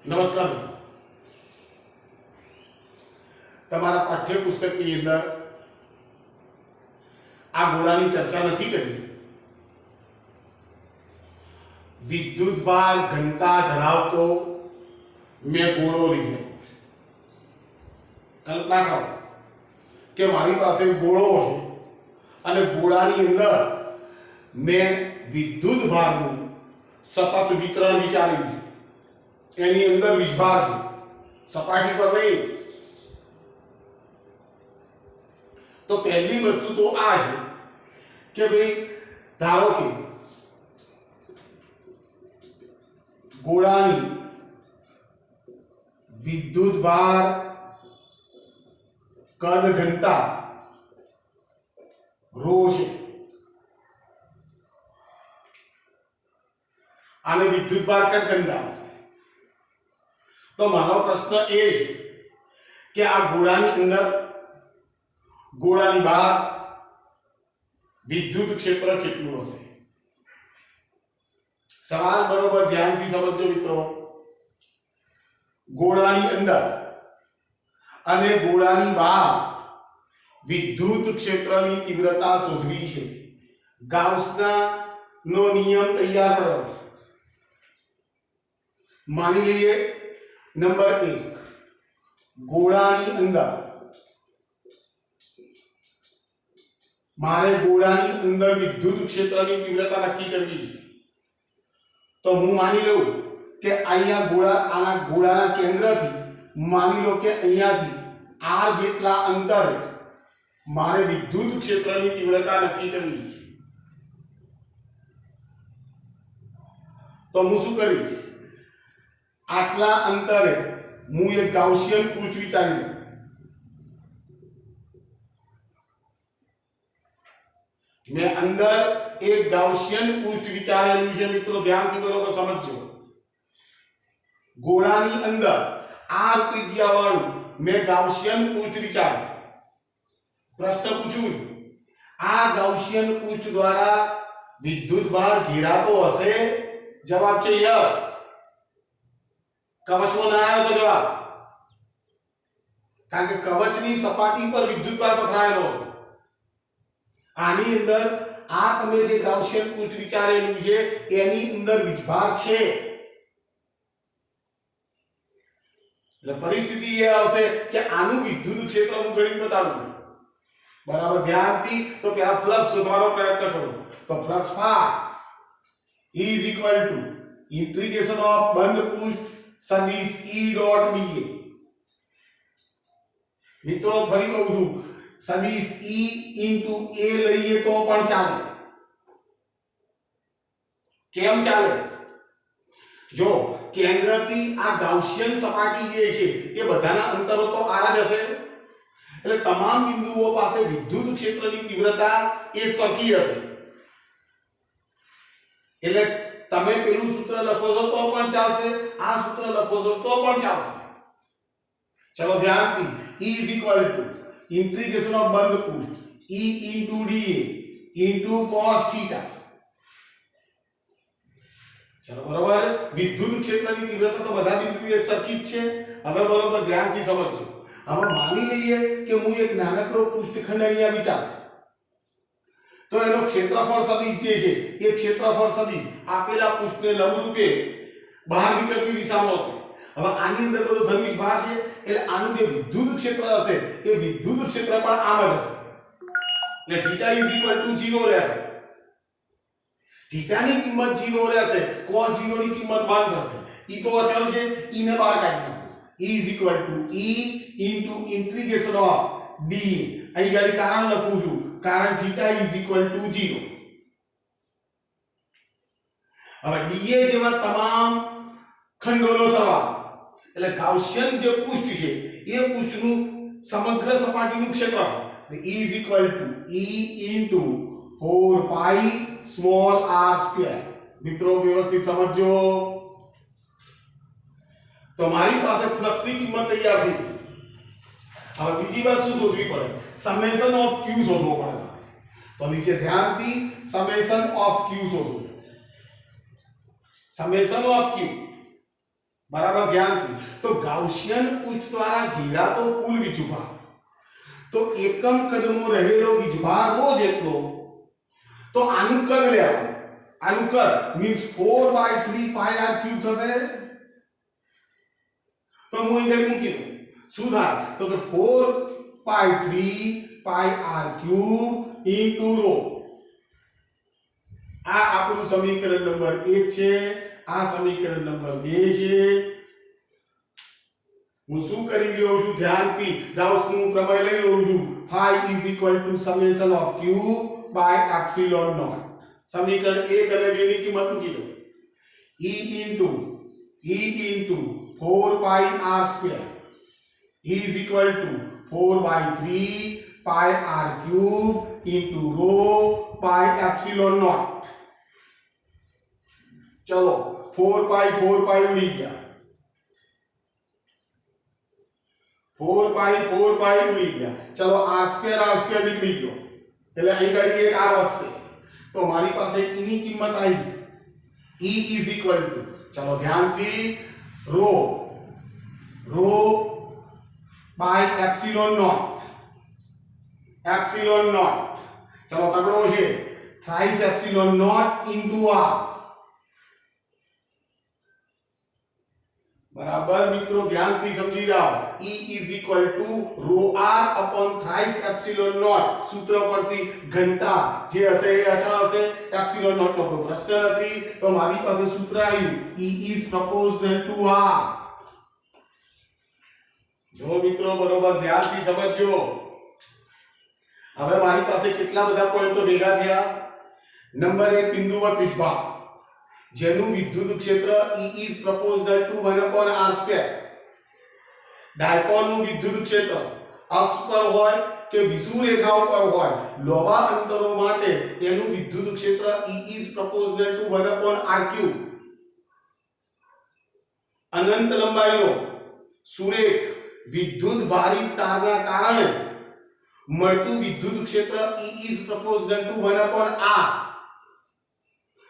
નમસ્કાર મિત્રો, તમારા પાઠ્યપુસ્તકની અંદર આ ગોળાની ચર્ચા નથી કરી. વિદ્યુતભાર ઘનતા ધરાવતો મેં ગોળો લીધેલો છે. કલ્પના કરો કે મારી પાસે ગોળો છે અને ગોળાની અંદર મેં વિદ્યુતભારનું સતત વિતરણ વિચાર્યું છે. એની અંદર વીજભાર છે, સપાટી પર નહીં. તો પહેલી વસ્તુ તો આ છે કે ભાઈ ધારો કે ગોળાની વિદ્યુતભાર કદ ઘનતા ρ છે. આને વિદ્યુતભાર કદ ઘનતા છે. તો મારો પ્રશ્ન એ કે આ ગોળાની અંદર ગોળાની બહાર વિદ્યુત ક્ષેત્ર કેટલું હશે? સવાલ બરોબર ધ્યાનથી સમજજો મિત્રો. ગોળાની અંદર અને ગોળાની બહાર વિદ્યુત ક્ષેત્રની તીવ્રતા શોધવી છે. ગાઉસના નો નિયમ તૈયાર કરો. માની લઈએ નંબર 1, ગોળાની અંદર મારે ગોળાની અંદર વિદ્યુત ક્ષેત્રની તીવ્રતા નક્કી કરવી છે. તો હું માની લઉં કે અહીંયા આના ગોળાના કેન્દ્રથી માની લો કે અહીંયાથી r જેટલા અંતરે મારે વિદ્યુત ક્ષેત્રની તીવ્રતા નક્કી કરવી છે. તો હું શું કરીશ? આટલા અંતરે હું એક ગાઉસિયન પૃષ્ઠ વિચારી લઉં. મેં અંદર એક ગાઉસિયન પૃષ્ઠ વિચારેલું છે મિત્રો. ધ્યાનથી બરોબર સમજજો. ગોળાની અંદર r ત્રિજ્યા વાળું મેં ગાઉસિયન પૃષ્ઠ વિચાર્યું. પ્રશ્ન પૂછું, આ ગાઉસિયન પૃષ્ઠ દ્વારા વિદ્યુતભાર ઘેરાતો હશે? જવાબ છે યસ. કવચમાં ના આવ્યો તો જવાબ, કારણ કે કવચની સપાટી પર વિદ્યુતભાર પથરાયેલો હતો. આની અંદર આ તમે જે ગાઉસિયન પૃષ્ઠ વિચારેલું છે એની અંદર વીજભાર છે. એટલે પરિસ્થિતિ એ આવશે કે આનું વિદ્યુત ક્ષેત્ર હું ગણીને બતાવું છું. બરાબર ધ્યાનથી. તો પહેલા ફ્લક્સ શોધવાનો પ્રયત્ન કરો. તો flux phi is equal to integration of બંધ પૃષ્ઠ સદિશ E ડોટ dA. મિત્રો ફરી કહું છું, સદિશ E ઇન્ટુ A લઈએ તો પણ ચાલે. કેમ ચાલે? જો કેન્દ્રથી આ ગાઉસિયન સપાટી જે છે એ બધાના અંતરો તો r જ હશે. એટલે તમામ બિંદુઓ પાસે વિદ્યુત ક્ષેત્રની તીવ્રતા એક સરખી હશે. એટલે તમે પેલું સૂત્ર લખો છો તો પણ ચાલશે, આ સૂત્ર લખો છો તો પણ ચાલશે. ચલો ધ્યાનથી. E is equal to integration of બંધ પૃષ્ઠ E into dA into cos theta. ચલો બરોબર. વિદ્યુત ક્ષેત્રની તીવ્રતા તો બધા બિંદુએ એક સરખી જ છે. હવે બરોબર ધ્યાનથી સમજજો. હવે માની લઈએ કે હું એક નાનકડો પૃષ્ઠખંડ અહીંયા વિચારું. તો એનો ક્ષેત્રફળ સદિશ જે છે એ ક્ષેત્રફળ સદિશ આપેલા પૃષ્ઠને લંબરૂપે બહાર નીકળતી દિશામાં હશે. હવે આની અંદર બધો ધન વીજભાર છે એટલે આનું જે વિદ્યુત ક્ષેત્ર હશે એ વિદ્યુત ક્ષેત્ર પણ આમ જ હશે. એટલે θ = 0 રહેશે. θ ની કિંમત 0 રહેશે. cos 0 ની કિંમત 1 થશે. ઈ તો અચળ છે, ઈ ને બહાર કાઢી નાખો. E = E into integration of dA. અહીં ગાડી કારણ લખું છું, કારણ θ = 0. હવે dA જેવા તમામ ખંડોનો સરવાળો એટલે ગાઉસિયન જે પૃષ્ઠ છે એ પૃષ્ઠનું સમગ્ર સપાટીનું ક્ષેત્રફળ E = E into 4 pi small r square. મિત્રો વ્યવસ્થિત સમજો. તો મારી પાસે ફ્લક્સની કિંમત તૈયાર થઈ ગઈ. હવે બીજી વાત શું શોધવી પડે? સમેશન ઓફ q શોધવો પડે. તો નીચે ધ્યાનથી સમેશન ઓફ q શોધો. સમેશન ઓફ q बराबर ध्यान थी। तो गाउसियन पृष्ठ द्वारा घेरातो कुल वीजभार तो एकम कदमो रहेलो वीजभार रो जेटलो तो आनु कद लेवानुं आनु कद मीन्स 4/3 पाई आर क्यूब थशे तो હું અહીં ઘડી મૂકી દઉં શું થાય તો કે 4/3 પાઈ આર ક્યુબ ઇન્ટુ રો આ આપણું સમીકરણ નંબર 1 છે આ સમીકરણ નંબર 2 છે હું શું કરી રહ્યો છું ધ્યાનથી ગાઉસનું પ્રમેય લઈ લઉં છું phi = summation of q by epsilon naught સમીકરણ 1 અને 2 ની કિંમત મૂકી દો e into 4 pi r square is equal to 4/3 pi r cube into rho pi epsilon naught चलो 4 pi उड़ी गया 4 pi उड़ी गया चलो r square निकली गयो એટલે અહીં ઘડી એક r વધશે તો મારી પાસે e ની કિંમત આવી e is equal to चलो ध्यानથી रो by epsilon naught चलो तगड़ो છે thrice epsilon naught into r बराबर मित्रों ध्यानથી समझी जाओ E is equal to rho r upon thrice epsilon naught सूत्र परથી घनता જે હશે એ અચળ હશે epsilon naught નો કોઈ પ્રશ્ન નથી તો મારી પાસે સૂત્ર આવ્યું E is proportional to r જો મિત્રો બરોબર ધ્યાનથી સમજજો હવે મારી પાસે કેટલા બધા પોઈન્ટો ભેગા થયા નંબર 1 બિંદુવત વીજભાર જેનું વિદ્યુત ક્ષેત્ર E is proportional to 1/r². ડાયપોલનું વિદ્યુત ક્ષેત્ર અક્ષ પર હોય કે વિષુવ રેખાઓ પર હોય લોબા અંતરો માટે એનું વિદ્યુત ક્ષેત્ર E is proportional to 1/r³. અનંત લંબાઈનો સુરેખ વિદ્યુત ભારિત તારના કારણે મળતું વિદ્યુત ક્ષેત્ર E is proportional to 1/r.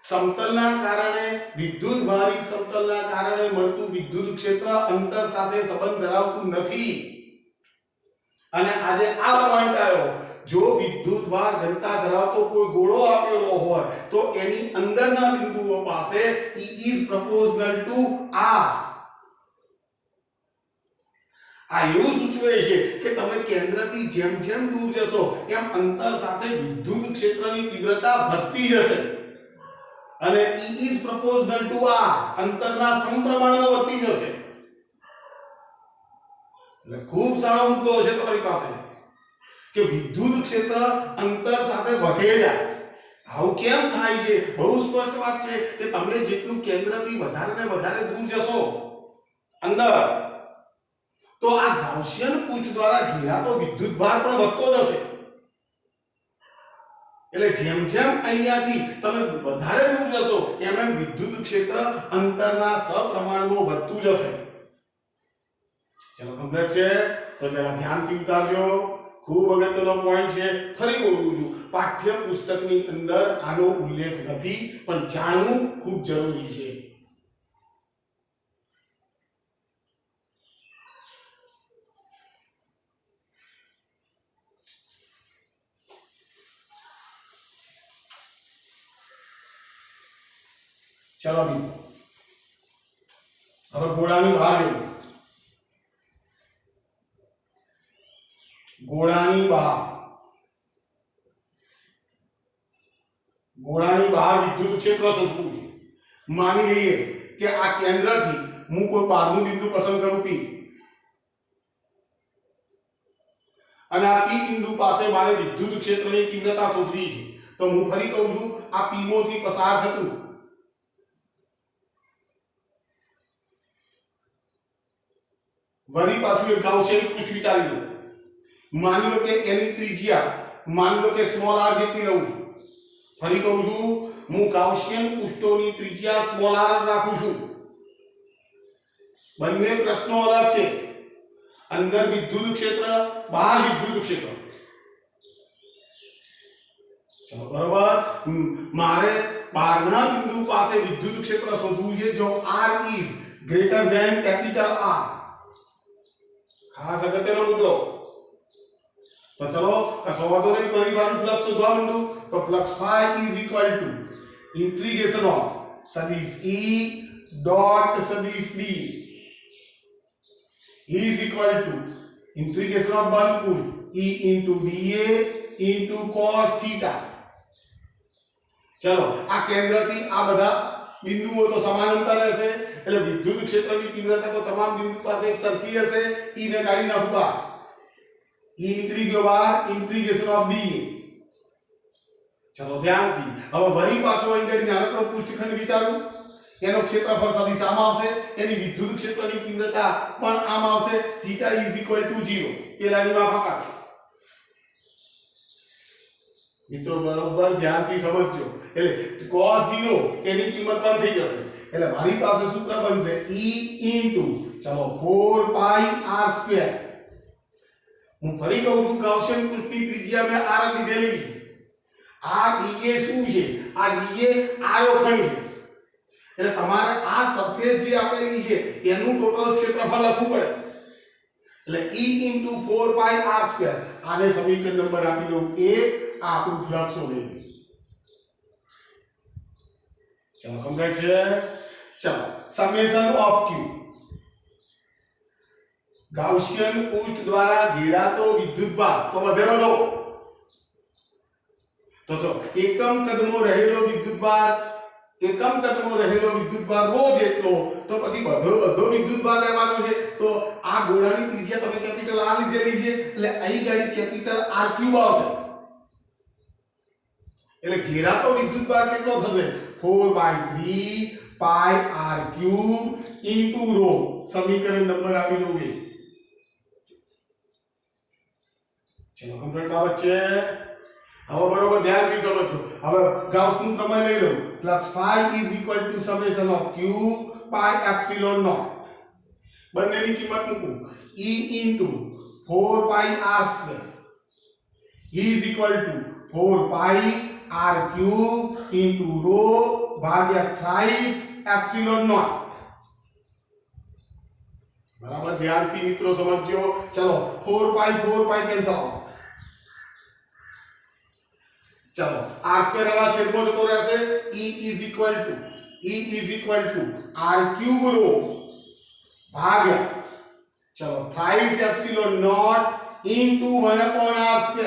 સમતલના કારણે વિદ્યુત ભારિત સમતલના કારણે મળતું વિદ્યુત ક્ષેત્ર અંતર સાથે સંબંધ ધરાવતું નથી અને આજે આ પોઈન્ટ આવ્યો જો વિદ્યુત ભાર ઘનતા ધરાવતો કોઈ ગોળો આપેલો હોય તો એની અંદરના બિંદુઓ પાસે E is proportional to r આ એવું સૂચવે છે કે તમે કેન્દ્રથી જેમ જેમ દૂર જશો એમ અંતર સાથે વિદ્યુત ક્ષેત્રની તીવ્રતા વધતી જશે અને E is proportional to r અંતરના સમપ્રમાણમાં વધતી જશે એટલે ખૂબ સારો મુદ્દો છે તમારી પાસે કે વિદ્યુત ક્ષેત્ર અંતર સાથે વધે જાય આવું કેમ થાય છે બહુ સ્પષ્ટ વાત છે કે તમે જેટલું કેન્દ્રથી વધારે ને વધારે દૂર જશો અંદર તો આ ગાઉસિયન પૃષ્ઠ દ્વારા ઘેરાતો વિદ્યુત ભાર પણ વધતો જશે એટલે જેમ જેમ અહીંયાથી તમે વધારે દૂર જશો એમ એમ વિદ્યુત ક્ષેત્ર અંતરના સપ્રમાણમાં વધતું જશે ચલો કમ્પ્લીટ છે તો જરા ધ્યાનથી ઉતારજો ખૂબ અગત્યનો પોઈન્ટ છે ફરી બોલું છું પાઠ્ય પુસ્તકની અંદર આનો ઉલ્લેખ નથી પણ જાણવું ખૂબ જરૂરી છે चलो भी હવે ગોળાની બહાર જોયું ગોળાની બહાર વિદ્યુત ક્ષેત્ર શોધવું છે માની લઈએ કે આ કેન્દ્રથી હું કોઈ બહારનું બિંદુ પસંદ કરું P અને આ P બિંદુ પાસે મારે વિદ્યુત ક્ષેત્રની તીવ્રતા શોધવી છે તો હું ફરી કહું છું આ P માંથી પસાર થતું वरी पाछू एक गाउसियन पृष्ठ विचारी लो मानी लो के एनी त्रिज्या मान लो के स्मॉल r જેટલી લઉં છું ફરી કહું છું હું ગાઉસિયન પૃષ્ઠોની ત્રિજ્યા સ્મોલ r રાખું છું બંને પ્રશ્નો અલગ છે અંદર વિદ્યુત ક્ષેત્ર બહાર વિદ્યુત ક્ષેત્ર ચલો બરાબર મારે બહારના બિંદુ પાસે વિદ્યુત ક્ષેત્ર શોધવું છે જો r is greater than capital R. ખાસ અગત્યનો મુદ્દો. તો ચલો આ સંવાદો ને ફરી વાર ફ્લક્સ શોધવા માંડો. તો flux phi is equal to integration of સદિશ E ડોટ સદિશ D is equal to integration of one put E into dA into cos theta. ચલો આ કેન્દ્રથી આ બધા બિંદુઓ તો સમાંતર હશે એટલે વિદ્યુત ક્ષેત્રની તીવ્રતા તો તમામ બિંદુ પાસે એક સરખી હશે. E ને કાઢી નાખો બહાર. E નીકળી ગયો બહાર. Integration of dA. ચલો ધ્યાનથી હવે વળી પાછો અહીં ગાડી નાનકડો પૃષ્ઠખંડ વિચારો. એનો ક્ષેત્રફળ સદિશ આમ આવશે. એની વિદ્યુત ક્ષેત્રની તીવ્રતા પણ આમ આવશે. Theta is equal two 0. પેલાની માં ફાકા છે. મિત્રો બરોબર ધ્યાનથી સમજજો. એટલે cos 0 એની કિંમત 1 થઈ જશે. એટલે મારી પાસે સૂત્ર બનશે E ચલો 4 પાઈ r². હું ફરી કહું છું ગાઉસિયન પૃષ્ઠની ત્રિજ્યા મેં r લીધેલી. આ dA શું છે? આ dA આરોખંડ છે. એટલે તમારે આ સરફેસ જે આપેલી છે એનું ટોટલ ક્ષેત્રફળ લખવું પડે. એટલે E 4 પાઈ r². આને સમીકરણ નંબર આપી દઉં 1. આ આપણું ફ્લક્સ હોય. ચલો કમ્પ્લીટ છે. ચલો સમેશન ઓફ q. ગાઉસિયન પૃષ્ઠ દ્વારા ઘેરાતો વિદ્યુતભાર તો વધેલો દો. તો જો એકમ કદનો રહેલો વિદ્યુતભાર રો જેટલો તો પછી બધો વિદ્યુતભાર લેવાનો છે. તો આ ગોળાની ત્રિજ્યા તમે કેપિટલ R લીધેલી છે એટલે અહીં ગાડી કેપિટલ R³ આવશે. એટલે ઘેરાતો વિદ્યુતભાર કેટલો થશે? 4/3 પાઈ r³ ઇન્ટુ રો. સમીકરણ નંબર આપી દઉં. ચલો કમ્પ્લીટ બાબત છે. હવે બરોબર ધ્યાનથી સમજો. હવે ગાઉસનું પ્રમેય લઈ લો. Flux phi is equal to summation of q pi epsilon nought. બંનેની કિંમત મૂકો. E into 4 pi r² is equal to 4 pi r³ into rho ભાગ્યા થ્રાઇસ એપ્સિલોન નોટ. બરાબર ધ્યાનથી મિત્રો સમજજો. ચલો 4 પાઈ કેન્સલ આઉટ. ચલો r² આના છેદમાં જતો રહેશે. E is equal to r³ rho ભાગ્યા ચલો thrice epsilon not into 1/r².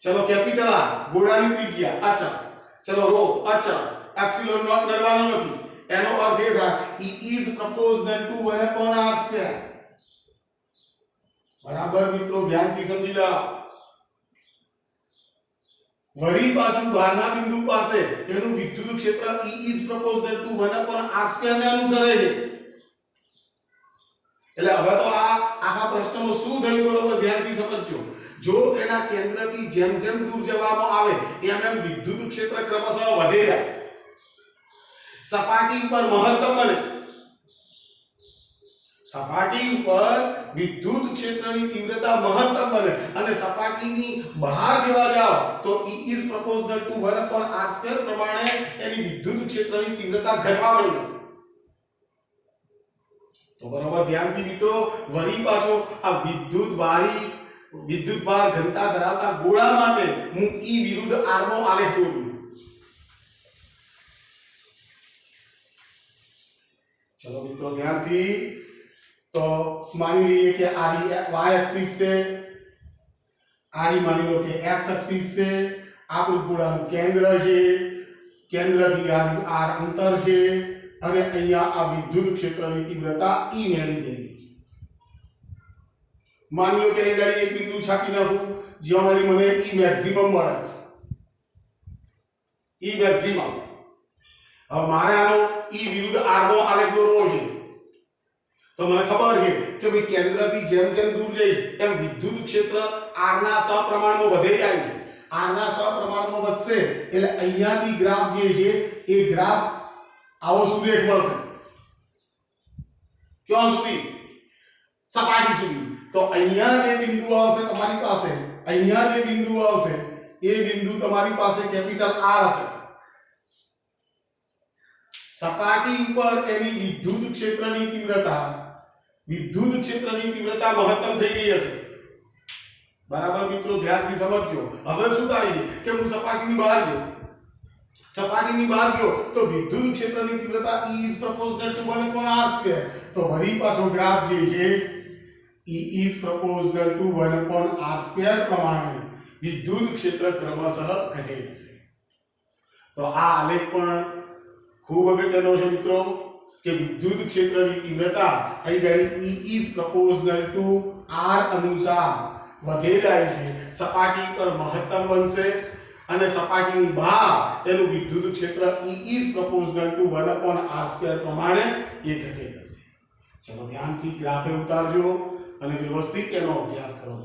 ચલો કેપિટલ R ગોળાની ત્રિજ્યા અચળ. ચલો રો અચળ. એપ્સિલોન નોટ નડવાનો નથી. એનો અર્થ એ થાય E is proportional to 1/r². બરાબર મિત્રો ધ્યાનથી સમજી લો. વળી પાછું બહારના બિંદુ પાસે એનું વિદ્યુત ક્ષેત્ર E is proportional to 1/r² ને અનુસરે છે. એટલે હવે તો આ આખા પ્રશ્નમાં શું થયું બરોબર ધ્યાનથી સમજજો. જો એના કેન્દ્રથી જેમ જેમ દૂર જવામાં આવે એમ વિદ્યુત ક્ષેત્ર ક્રમશઃ વધે જાય. સપાટી ઉપર મહત્તમ બને. સપાટી ઉપર વિદ્યુત ક્ષેત્રની તીવ્રતા મહત્તમ બને અને સપાટીની બહાર જવા જાવ તો E is proportional to 1/r² પ્રમાણે એની વિદ્યુત ક્ષેત્રની તીવ્રતા ઘટવા માંડે. તો બરાબર ધ્યાનથી મિત્રો વળી પાછો આ વિદ્યુતભાર ઘનતા ધરાવતા ગોળા માટે હું E વિરુદ્ધ R નો આલેખ દોરું. ચલો મિત્રો ધ્યાનથી. તો માની લઈએ કે આ y એક્સિસ છે. આ માની લો કે x એક્સિસ છે. આપણું ગોળાનું કેન્દ્ર છે. કેન્દ્રથી r અંતર છે અને અહીંયા આ વિદ્યુત ક્ષેત્રની તીવ્રતા E ને લીધેલી. માની લો કે અહીં ગાડી એક બિંદુ છાપી નાખું જ્યાં ગાડી મને E મેક્સિમમ મળે. E maximum. હવે મારે આનો E વિરુદ્ધ R નો આલેખ દોરવો છે. તો મને ખબર છે કે ભાઈ કેન્દ્રથી જેમ જેમ દૂર જઈશ એમ વિદ્યુત ક્ષેત્ર R ના સપ્રમાણમાં વધે જાય છે. R ના સપ્રમાણમાં વધશે એટલે અહીંયાથી ગ્રાફ જે છે એ ગ્રાફ આવો સુરેખ મળશે. ક્યાં સુધી? સપાટી સુધી. તો અહીંયા જે બિંદુ આવશે તમારી પાસે, અહીંયા જે બિંદુ આવશે એ બિંદુ તમારી પાસે કેપિટલ R હશે. સપાટી ઉપર એની વિદ્યુત ક્ષેત્રની તીવ્રતા મહત્તમ થઈ ગઈ હશે। બરાબર મિત્રો, ધ્યાનથી સમજજો। હવે શું થાય કે હું સપાટીની બહાર ગયો તો વિદ્યુત ક્ષેત્રની તીવ્રતા E is proportional to 1/r²। તો વળી પાછો ગ્રાફ જે છે E is proportional to 1/r² પ્રમાણે વિદ્યુત ક્ષેત્ર ક્રમશઃ ઘટે જશે। તો આ આલેખ પણ ખૂબ અગત્યનો છે મિત્રો કે વિદ્યુત ક્ષેત્રની તીવ્રતા અહીં જાણી E is proportional to r અનુસાર વધે જાય છે। સપાટી પર મહત્તમ બનશે અને સપાટીની બહાર એનું વિદ્યુત ક્ષેત્ર E is proportional to 1/r² પ્રમાણે એ ઘટે જશે। ચલો ધ્યાનથી ગ્રાફે ઉતારજો અને વ્યવસ્થિત એનો અભ્યાસ કરો।